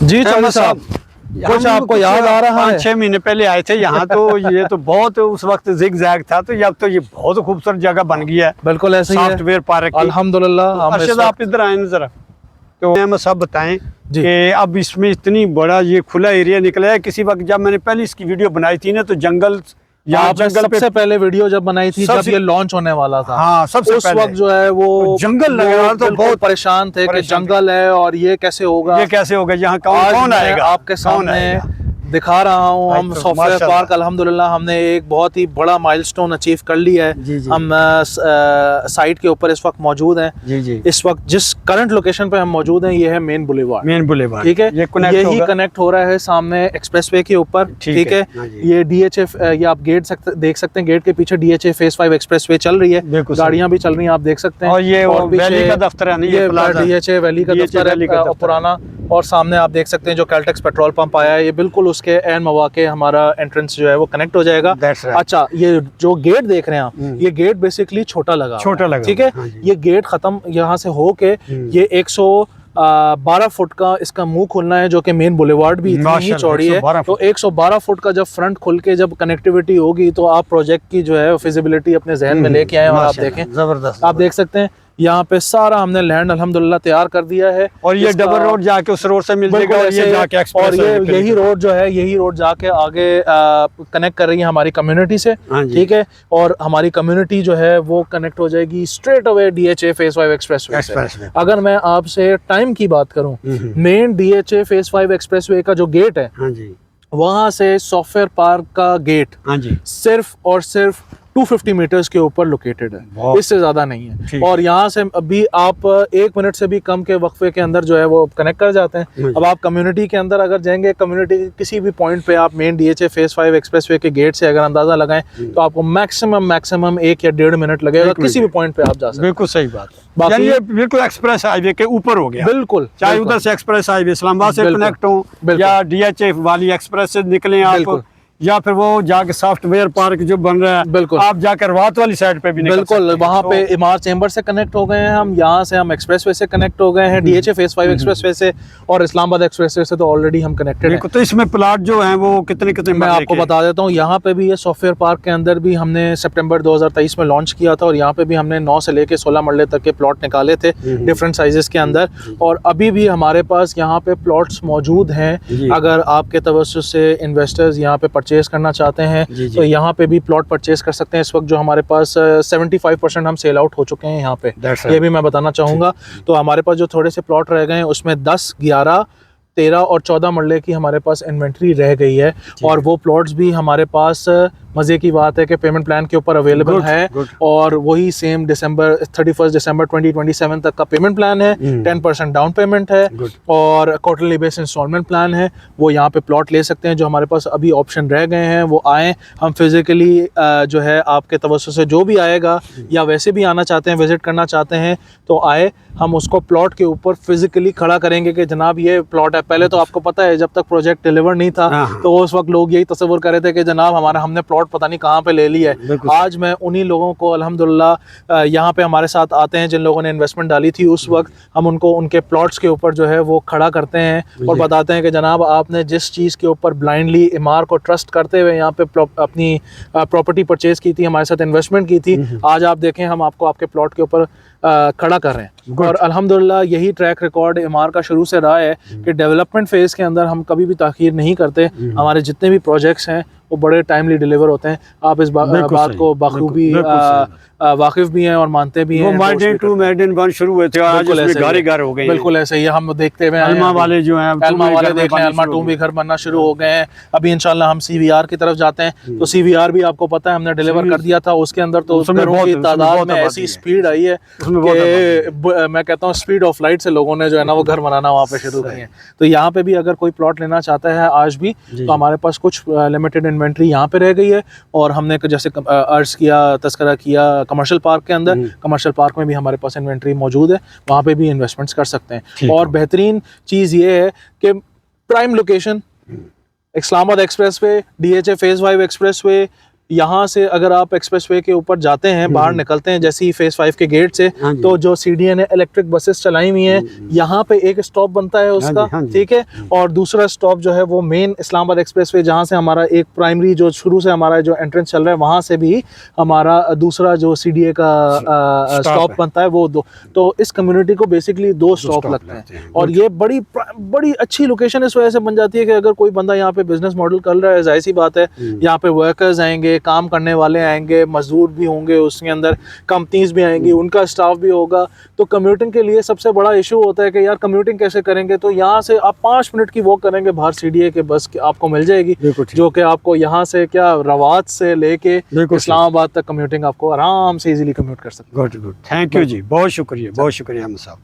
जी चौधरी साहब, कुछ आपको याद आ रहा है? 5-6 महीने पहले आए थे यहाँ, तो ये तो बहुत उस वक्त जिग जैग था, तो अब तो ये बहुत खूबसूरत जगह बन गई है। बिल्कुल ऐसे ही है, सॉफ्टवेयर पार्क अल्हम्दुलिल्लाह। अर्शद आप इधर आए ना जरा, तो हम सब बताएं जी। कि अब इसमें इतनी बड़ा ये खुला एरिया निकला है। किसी वक्त जब मैंने पहले इसकी वीडियो बनाई थी ना, तो जंगल आपने सबसे पहले वीडियो जब बनाई थी जब ये लॉन्च होने वाला था, हाँ, सबसे उस वक्त जो है वो जंगल लग रहा था, तो बहुत परेशान थे कि जंगल है और ये कैसे होगा, ये कैसे होगा, यहाँ कौन आएगा। आपके सामने दिखा रहा हूँ हम सॉफ्टवेयर पार्क। अल्हम्दुलिल्लाह हमने एक बहुत ही बड़ा माइलस्टोन अचीव कर लिया है। जी जी। हम साइट के ऊपर इस वक्त मौजूद हैं। जी जी। इस वक्त जिस करंट लोकेशन पे हम मौजूद हैं ये है मेन बुलेवार्ड। ठीक है, यही कनेक्ट हो रहा है सामने एक्सप्रेसवे के ऊपर। ठीक है, ये DHA, ये आप गेट देख सकते हैं, गेट के पीछे DHA फेज 5 एक्सप्रेसवे चल रही है, गाड़ियां भी चल रही हैं, आप देख सकते हैं। और ये वैली का दफ्तर है, ये DHA वैली का दफ्तर है पुराना, और सामने आप देख सकते हैं जो कैल्टेक्स पेट्रोल पंप आया है, ये बिल्कुल उसके एन मौके हमारा एंट्रेंस जो है वो कनेक्ट हो जाएगा। अच्छा, ये जो गेट देख रहे हैं आप, ये गेट बेसिकली छोटा लगा, ठीक है। ये गेट खत्म यहाँ से हो के ये 112 फुट का इसका मुंह खुलना है, जो कि मेन बुलेवार्ड भी इतनी ही चौड़ी है। तो 112 फुट का जब फ्रंट खुल के जब कनेक्टिविटी होगी तो आप प्रोजेक्ट की जो है फिजिबिलिटी अपने जहन में लेके आए। और आप देखें, जबरदस्त, आप देख सकते हैं यहाँ पे सारा हमने लैंड अल्हम्दुलिल्लाह तैयार कर दिया है। और ये डबल रोड जाके उस रोड से मिल जाएगा, और ये जाके और ये यही रोड जो है, यही रोड जाके आगे कनेक्ट कर रही है हमारी कम्युनिटी से। ठीक है, और हमारी कम्युनिटी जो है वो कनेक्ट हो जाएगी straight away DHA phase 5 expressway से। अगर मैं आपसे टाइम की बात करूं, मेन DHA फेज 5 एक्सप्रेसवे का जो गेट है वहां से सॉफ्टवेयर पार्क का गेट सिर्फ और सिर्फ 250 मीटर्स के ऊपर लोकेटेड है, इससे ज्यादा नहीं है। और यहाँ से अभी आप 1 मिनट से भी कम के वक्फे के अंदर जो है वो कनेक्ट कर जाते हैं। अब आप कम्युनिटी के अंदर अगर जाएंगे, कम्युनिटी के किसी भी पॉइंट पे आप मेन DHA फेज 5 एक्सप्रेसवे के गेट से अगर अंदाजा लगाएं तो आपको मैक्सिमम 1 या 1.5 मिनट लगेगा, किसी भी पॉइंट पे आप जा सकते हैं। बिल्कुल सही बात है, यानी ये बिल्कुल एक्सप्रेस हाईवे के ऊपर हो गया। बिल्कुल, चाहे उधर से एक्सप्रेस हाईवे इस्लामाबाद से कनेक्ट हो, या DHA वाली एक्सप्रेस से निकले आप, या फिर वो जाके सॉफ्टवेयर पार्क जो बन रहा है, बिल्कुल आप जाकर वात वाली साइड पे भी निकल सकते हैं। वहाँ पे इमार चेंबर से कनेक्ट हो गए हैं हम, यहाँ से हम एक्सप्रेसवे से कनेक्ट हो गए हैं, DHA फेज 5 एक्सप्रेसवे से, और इस्लामाबाद एक्सप्रेसवे से तो ऑलरेडी हम कनेक्टेड हैं। तो इसमें प्लॉट जो हैं वो कितने मैं आपको बता देता हूँ। यहाँ पे भी ये सॉफ्टवेयर पार्क के अंदर भी हमने सितंबर 2023 में लॉन्च किया था, और यहाँ पे भी हमने 9 से लेके 16 मरले तक के प्लॉट निकाले थे डिफरेंट साइजेस के अंदर। और अभी भी हमारे पास यहाँ पे प्लॉट्स मौजूद हैं। अगर आपके तवज्जुह से इन्वेस्टर्स यहाँ पे परचेज करना चाहते हैं तो यहाँ पे भी प्लॉट परचेज कर सकते हैं। इस वक्त जो हमारे पास 75% हम सेल आउट हो चुके हैं यहाँ पे, ये भी मैं बताना चाहूँगा। तो हमारे पास जो थोड़े से प्लॉट रह गए हैं उसमें 10, 11, 13 और 14 मरले की हमारे पास इन्वेंट्री रह गई है। और वो प्लॉट्स भी हमारे पास मज़े की बात है कि पेमेंट प्लान के ऊपर अवेलेबल है, और वही सेम 31 दिसंबर 2027 तक का पेमेंट प्लान है। 10% डाउन पेमेंट है और क्वार्टरली बेस इंस्टॉलमेंट प्लान है। वो यहाँ पे प्लॉट ले सकते हैं। जो हमारे पास अभी ऑप्शन रह गए हैं वो आएँ, हम फिजिकली जो है आपके तवज्जुह से जो भी आएगा, या वैसे भी आना चाहते हैं, विजिट करना चाहते हैं तो आए, हम उसको प्लॉट के ऊपर फिजिकली खड़ा करेंगे कि जनाब ये प्लॉट है। पहले तो आपको पता है जब तक प्रोजेक्ट डिलीवर नहीं था तो उस वक्त लोग यही तस्वीर कर रहे थे कि जनाब हमने प्लॉट पता नहीं कहाँ पे ले लिया है। आज मैं उन्हीं लोगों को अल्हम्दुलिल्लाह यहाँ पे हमारे साथ आते हैं जिन लोगों ने इन्वेस्टमेंट डाली थी उस वक्त, हम उनको उनके प्लॉट्स के ऊपर जो है वो खड़ा करते हैं और बताते हैं कि जनाब आपने जिस चीज़ के ऊपर ब्लाइंडली इमार को ट्रस्ट करते हुए यहाँ पे अपनी प्रॉपर्टी परचेज की थी, हमारे साथ इन्वेस्टमेंट की थी, आज आप देखें हम आपको आपके प्लॉट के ऊपर खड़ा कर रहे हैं। और अल्हम्दुलिल्लाह यही ट्रैक रिकॉर्ड इमार का शुरू से रहा है कि डेवलपमेंट फेज़ के अंदर हम कभी भी ताख़ीर नहीं करते। हमारे जितने भी प्रोजेक्ट्स हैं वो बड़े टाइमली डिलीवर होते हैं। आप इस बात को बखूबी वाकिफ भी हैं और मानते भी हैं। Madin 2 Madin 1 शुरू हुए थे, आज इसमें घर हो गए। बिल्कुल ऐसे ही हम देखते हुए अल्मा वाले जो हैं, अल्मा वाले देख लें, अल्मा 2 भी घर बनना शुरू हो गए हैं। अभी इंशाल्लाह हम CVR की तरफ जाते हैं तो CVR भी आपको पता है हमने डिलीवर कर दिया था। उसके अंदर तो घरों की तादाद में ऐसी स्पीड आई है कि मैं कहता हूँ स्पीड ऑफ लाइट से लोगों ने जो है ना वो घर बनाना वहाँ पे शुरू किए हैं। तो यहाँ पे भी अगर कोई प्लॉट लेना चाहता है आज भी, तो हमारे पास कुछ लिमिटेड इन्वेंट्री यहाँ पे रह गई है। और हमने जैसे अर्ज किया, तस्करा किया कमर्शियल पार्क के अंदर, कमर्शियल पार्क में भी हमारे पास इन्वेंट्री मौजूद है, वहाँ पे भी इन्वेस्टमेंट्स कर सकते हैं। और बेहतरीन चीज़ ये है कि prime location, Islamabad expressway, DHA phase 5 expressway, यहाँ से अगर आप एक्सप्रेसवे के ऊपर जाते हैं, बाहर निकलते हैं जैसे ही फेज 5 के गेट से, हाँ जी। तो जो CDA ने इलेक्ट्रिक बसेस चलाई हुई हैं, यहाँ पे एक स्टॉप बनता है उसका, हाँ जी। ठीक है, और दूसरा स्टॉप जो है वो मेन इस्लामाबाद एक्सप्रेसवे, जहाँ से हमारा एक प्राइमरी जो शुरू से हमारा जो एंट्रेंस चल रहा है, वहाँ से भी हमारा दूसरा जो CDA का स्टॉप बनता है, वो दो। तो इस कम्युनिटी को बेसिकली 2 स्टॉप लगते हैं, और ये बड़ी अच्छी लोकेशन इस वजह से बन जाती है कि अगर कोई बंदा यहाँ पे बिजनेस मॉडल कर रहा है, जाहिर सी बात है यहाँ पे वर्कर्स आएंगे, काम करने वाले आएंगे, मजदूर भी होंगे, उसके अंदर कंपनीज भी आएंगी, उनका स्टाफ भी होगा। तो कम्यूटिंग के लिए सबसे बड़ा इशू होता है कि यार कम्यूटिंग कैसे करेंगे, तो यहाँ से आप 5 मिनट की वॉक करेंगे बाहर, CDA के बस आपको मिल जाएगी, जो कि आपको यहाँ से क्या रवात से लेके इस्लामाबाद तक कम्यूटिंग आपको आराम से इजीली कम्यूट कर सकते हैं। गुड, थैंक यू जी, बहुत शुक्रिया, बहुत शुक्रिया अहमद साहब।